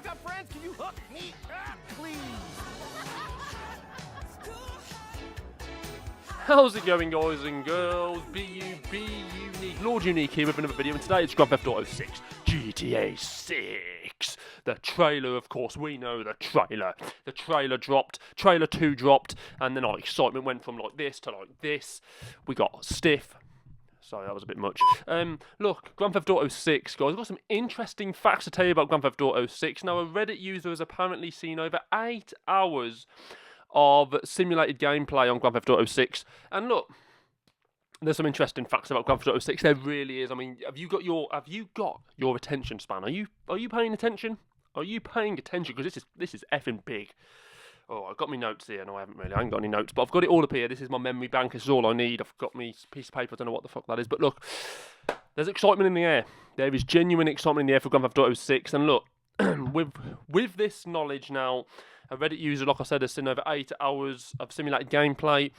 got friends? Can you hook me up, please? How's it going, guys and girls? B-U-B Unique, Lord Unique here with another video, and today it's Grand Theft Auto 6, GTA 6. The trailer, of course, we know the trailer. The trailer dropped, trailer 2 dropped, and then our excitement went from like this to like this. We got stiff. Sorry, that was a bit much. Look, Grand Theft Auto 6, guys. I've got some interesting facts to tell you about Grand Theft Auto 6. Now, a Reddit user has apparently seen over 8 hours of simulated gameplay on Grand Theft Auto 6. And look, there's some interesting facts about Grand Theft Auto 6. There really is. I mean, have you got your attention span? Are you paying attention? Are you paying attention? Because this is effing big. Oh, I've got my notes here. No, I haven't really. I ain't got any notes, but I've got it all up here. This is my memory bank. This is all I need. I've got my piece of paper. I don't know what the fuck that is. But look, there's excitement in the air. There is genuine excitement in the air for Grand Theft Auto 6. And look, with this knowledge now, a Reddit user, like I said, has seen over 8 hours of simulated gameplay.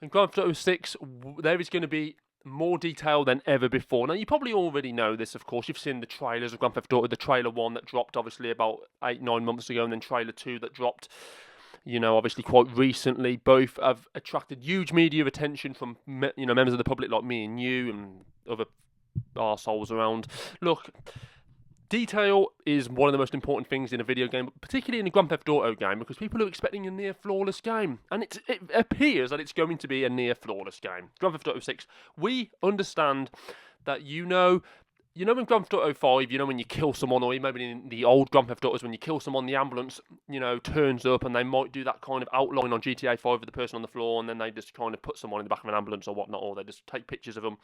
In Grand Theft Auto 6, there is going to be more detail than ever before. Now, you probably already know this, of course. You've seen the trailers of Grand Theft Auto, the trailer 1 that dropped, obviously, about 8-9 months ago, and then trailer 2 that dropped, you know, obviously quite recently. Both have attracted huge media attention from, you know, members of the public like me and you and other arseholes around. Look, detail is one of the most important things in a video game, particularly in a Grand Theft Auto game, because people are expecting a near-flawless game. And it appears that it's going to be a near-flawless game. Grand Theft Auto 6, we understand that you know in Grand Theft Auto 5, you know, when you kill someone, or maybe in the old Grand Theft Autos, when you kill someone, the ambulance, you know, turns up, and they might do that kind of outline on GTA 5 of the person on the floor, and then they just kind of put someone in the back of an ambulance or whatnot, or they just take pictures of them.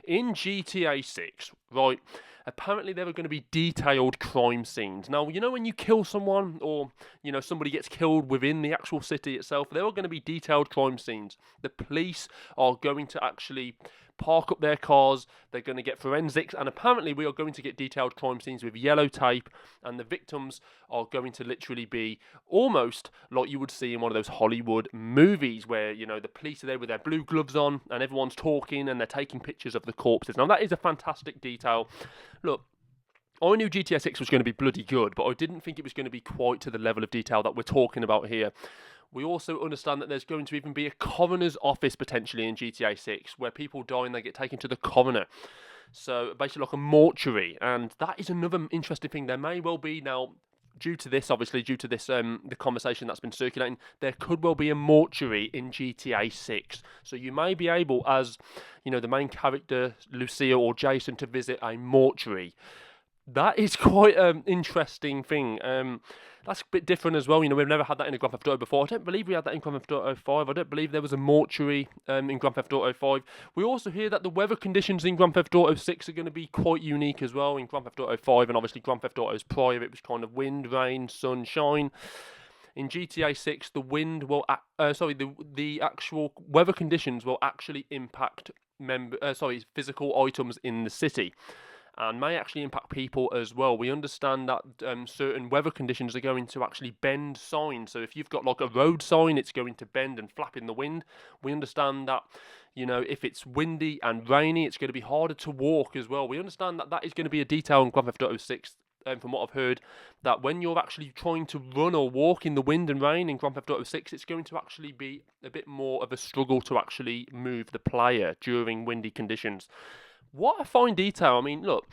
In GTA 6, right, apparently there are going to be detailed crime scenes. Now, you know, when you kill someone, or, you know, somebody gets killed within the actual city itself, there are going to be detailed crime scenes. The police are going to actually park up their cars, they're going to get forensics, and apparently we are going to get detailed crime scenes with yellow tape, and the victims are going to literally be almost like you would see in one of those Hollywood movies where, you know, the police are there with their blue gloves on, and everyone's talking, and they're taking pictures of the corpses. Now, that is a fantastic detail. Look, I knew GTA 6 was going to be bloody good, but I didn't think it was going to be quite to the level of detail that we're talking about here. We also understand that there's going to even be a coroner's office potentially in GTA 6 where people die and they get taken to the coroner. So basically like a mortuary, and that is another interesting thing. There may well be now, due to this the conversation that's been circulating, there could well be a mortuary in GTA 6. So you may be able, as, you know, the main character, Lucia or Jason, to visit a mortuary. That is quite an interesting thing. That's a bit different as well. You know, we've never had that in a Grand Theft Auto before. I don't believe we had that in Grand Theft Auto 5. I don't believe there was a mortuary in Grand Theft Auto 5. We also hear that the weather conditions in Grand Theft Auto 6 are going to be quite unique as well. In Grand Theft Auto 5 and obviously Grand Theft Auto's prior, it was kind of wind, rain, sunshine. In GTA 6, the wind will, the actual weather conditions will actually impact physical items in the city, and may actually impact people as well. We understand that certain weather conditions are going to actually bend signs. So if you've got like a road sign, it's going to bend and flap in the wind. We understand that, you know, if it's windy and rainy, it's going to be harder to walk as well. We understand that that is going to be a detail in Grand Theft Auto 6. From what I've heard, that when you're actually trying to run or walk in the wind and rain in Grand Theft Auto 6, it's going to actually be a bit more of a struggle to actually move the player during windy conditions. What a fine detail. I mean, look,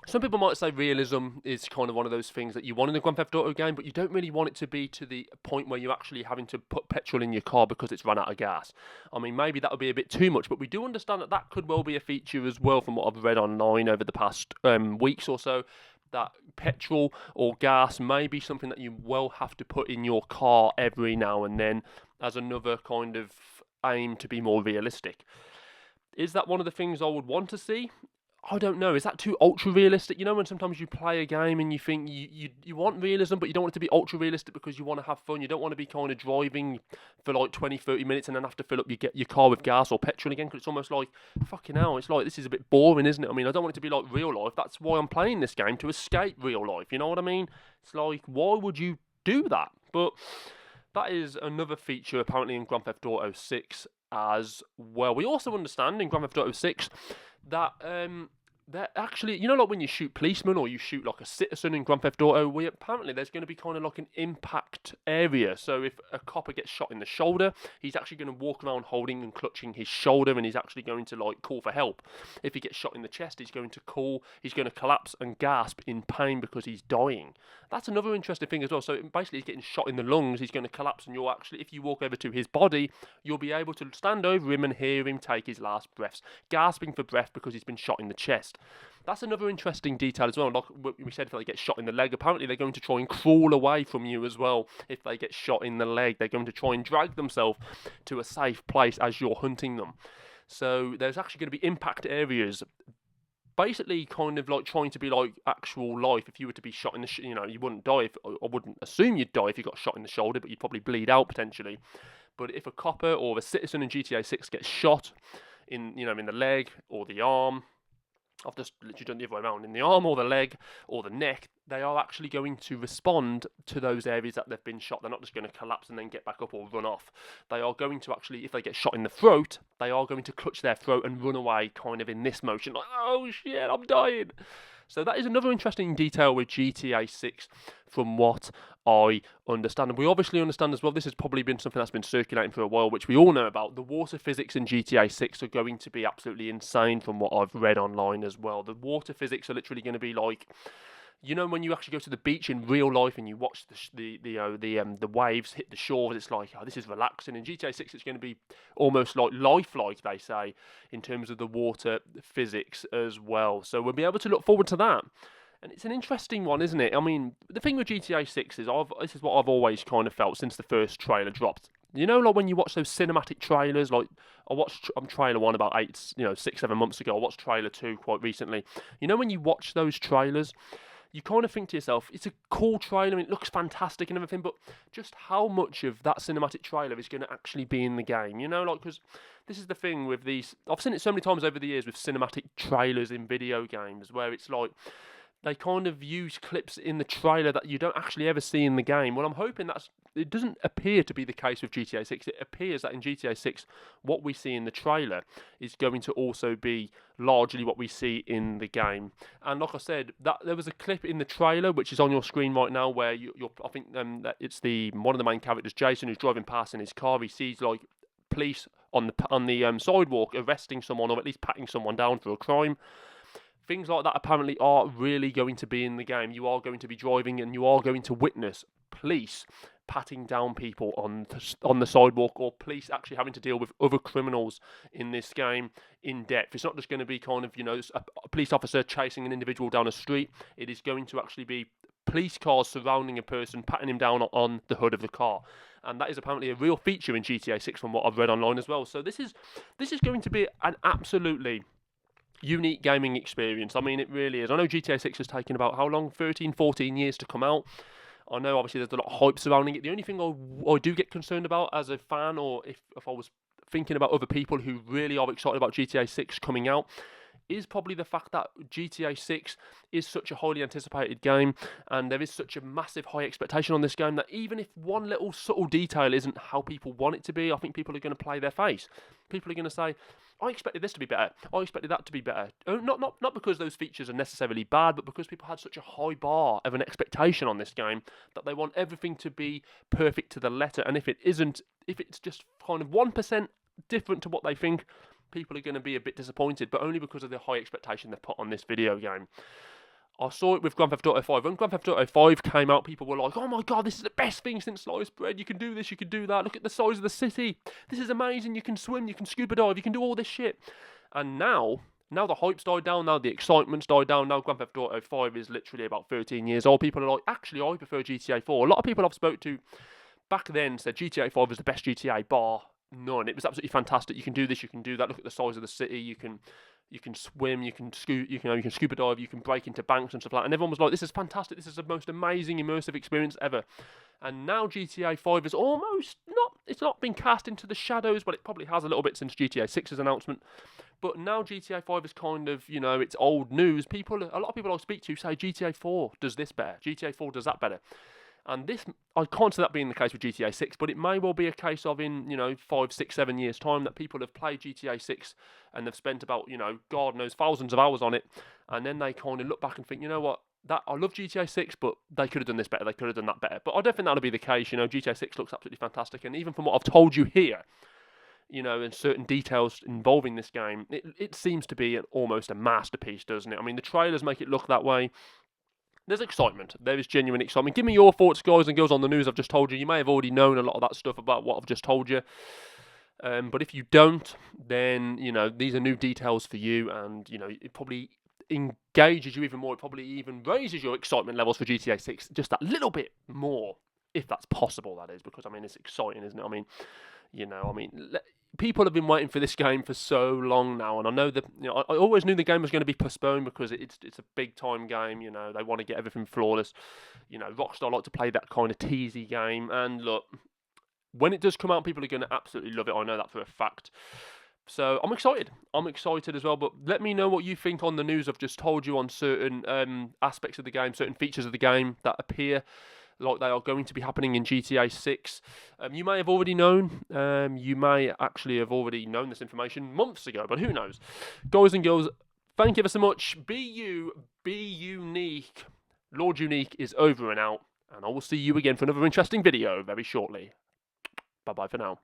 some people might say realism is kind of one of those things that you want in a Grand Theft Auto game, but you don't really want it to be to the point where you're actually having to put petrol in your car because it's run out of gas. I mean, maybe that would be a bit too much, but we do understand that that could well be a feature as well from what I've read online over the past weeks or so, that petrol or gas may be something that you will have to put in your car every now and then as another kind of aim to be more realistic. Is that one of the things I would want to see? I don't know. Is that too ultra realistic? You know, when sometimes you play a game and you think you want realism, but you don't want it to be ultra realistic because you want to have fun. You don't want to be kind of driving for like 20-30 minutes and then have to fill up your car with gas or petrol again, because it's almost like, fucking hell, it's like, this is a bit boring, isn't it? I mean, I don't want it to be like real life. That's why I'm playing this game, to escape real life. You know what I mean? It's like, why would you do that? But that is another feature apparently in Grand Theft Auto 6 as well. We also understand in Grand Theft Auto 6 that They're actually, you know, like when you shoot policemen or you shoot like a citizen in Grand Theft Auto, apparently there's going to be kind of like an impact area. So if a copper gets shot in the shoulder, he's actually going to walk around holding and clutching his shoulder, and he's actually going to like call for help. If he gets shot in the chest, he's going to collapse and gasp in pain because he's dying. That's another interesting thing as well. So basically, he's getting shot in the lungs, he's going to collapse, and you'll actually, if you walk over to his body, you'll be able to stand over him and hear him take his last breaths, gasping for breath because he's been shot in the chest. That's another interesting detail as well. Like we said, if they get shot in the leg, apparently they're going to try and crawl away from you as well. If they get shot in the leg, they're going to try and drag themselves to a safe place as you're hunting them. So there's actually going to be impact areas, basically kind of like trying to be like actual life. If you were to be shot in the you wouldn't die. I wouldn't assume you'd die if you got shot in the shoulder, but you'd probably bleed out potentially. But if a copper or a citizen in GTA 6 gets shot in the leg or the arm, I've just literally done the other way around, in the arm or the leg or the neck, they are actually going to respond to those areas that they've been shot. They're not just going to collapse and then get back up or run off. They are going to actually, if they get shot in the throat, they are going to clutch their throat and run away kind of in this motion, like, oh shit, I'm dying. So that is another interesting detail with GTA 6 from what I understand. And we obviously understand as well, this has probably been something that's been circulating for a while, which we all know about. The water physics in GTA 6 are going to be absolutely insane from what I've read online as well. The water physics are literally going to be like, you know, when you actually go to the beach in real life and you watch the waves hit the shores, it's like, oh, this is relaxing. In GTA 6, it's going to be almost like lifelike, they say, in terms of the water physics as well. So we'll be able to look forward to that. And it's an interesting one, isn't it? I mean, the thing with GTA 6 is, this is what I've always kind of felt since the first trailer dropped. You know, like when you watch those cinematic trailers, like I watched trailer 1 about 6-7 months ago. I watched trailer 2 quite recently. You know, when you watch those trailers, you kind of think to yourself, it's a cool trailer, and it looks fantastic and everything, but just how much of that cinematic trailer is going to actually be in the game? You know, like, because this is the thing with these, I've seen it so many times over the years with cinematic trailers in video games, where it's like, they kind of use clips in the trailer that you don't actually ever see in the game. Well, I'm hoping it doesn't appear to be the case with GTA 6. It appears that in GTA 6, what we see in the trailer is going to also be largely what we see in the game. And like I said, that there was a clip in the trailer, which is on your screen right now, where I think that it's one of the main characters, Jason, who's driving past in his car. He sees like police on the sidewalk arresting someone, or at least patting someone down for a crime. Things like that apparently are really going to be in the game. You are going to be driving and you are going to witness police patting down people on the sidewalk, or police actually having to deal with other criminals in this game in depth. It's not just going to be kind of, a police officer chasing an individual down a street. It is going to actually be police cars surrounding a person, patting him down on the hood of the car. And that is apparently a real feature in GTA 6 from what I've read online as well. So this is going to be an absolutely unique gaming experience. I mean, it really is. I know GTA 6 has taken about, how long? 13, 14 years to come out. I know obviously there's a lot of hype surrounding it. The only thing I do get concerned about as a fan, or if I was thinking about other people who really are excited about GTA 6 coming out, is probably the fact that GTA 6 is such a highly anticipated game, and there is such a massive high expectation on this game that even if one little subtle detail isn't how people want it to be, I think people are going to play their face. People are going to say, I expected this to be better, I expected that to be better. Not because those features are necessarily bad, but because people had such a high bar of an expectation on this game that they want everything to be perfect to the letter. And if it isn't, if it's just kind of 1% different to what they think, people are going to be a bit disappointed, but only because of the high expectation they've put on this video game. I saw it with Grand Theft Auto 5. When Grand Theft Auto 5 came out, people were like, oh my god, this is the best thing since sliced bread. You can do this, you can do that. Look at the size of the city. This is amazing. You can swim, you can scuba dive, you can do all this shit. And now the hype's died down, now the excitement's died down, now Grand Theft Auto 5 is literally about 13 years old. People are like, actually, I prefer GTA 4. A lot of people I've spoke to back then said GTA 5 was the best GTA, bar none. It was absolutely fantastic. You can do this, you can do that. Look at the size of the city. You can swim, you can scuba dive, you can break into banks and stuff like that. And everyone was like, this is fantastic. This is the most amazing immersive experience ever. And now GTA 5 is almost it's not been cast into the shadows, but it probably has a little bit since GTA 6's announcement. But now GTA 5 is kind of, it's old news. A lot of people I speak to say GTA 4 does this better, GTA 4 does that better. And this, I can't see that being the case with GTA 6, but it may well be a case of in, 5, 6, 7 years' time that people have played GTA 6 and they've spent about, God knows, thousands of hours on it. And then they kind of look back and think, you know what, I love GTA 6, but they could have done this better, they could have done that better. But I don't think that'll be the case. GTA 6 looks absolutely fantastic. And even from what I've told you here, and certain details involving this game, it seems to be almost a masterpiece, doesn't it? I mean, the trailers make it look that way. There's excitement. There is genuine excitement. Give me your thoughts, guys and girls, on the news I've just told you. You may have already known a lot of that stuff about what I've just told you. But if you don't, then, these are new details for you. And, it probably engages you even more. It probably even raises your excitement levels for GTA 6 just that little bit more, if that's possible, that is. Because, it's exciting, isn't it? People have been waiting for this game for so long now, and I know that I always knew the game was going to be postponed because it's a big time game. They want to get everything flawless. Rockstar like to play that kind of teasy game, and look, when it does come out, people are going to absolutely love it. I know that for a fact. So I'm excited. I'm excited as well. But let me know what you think on the news I've just told you on certain aspects of the game, certain features of the game that appear like they are going to be happening in GTA 6. You may have already known. You may actually have already known this information months ago, but who knows? Guys and girls, thank you ever so much. Be you, be unique. Lord Unique is over and out, and I will see you again for another interesting video very shortly. Bye-bye for now.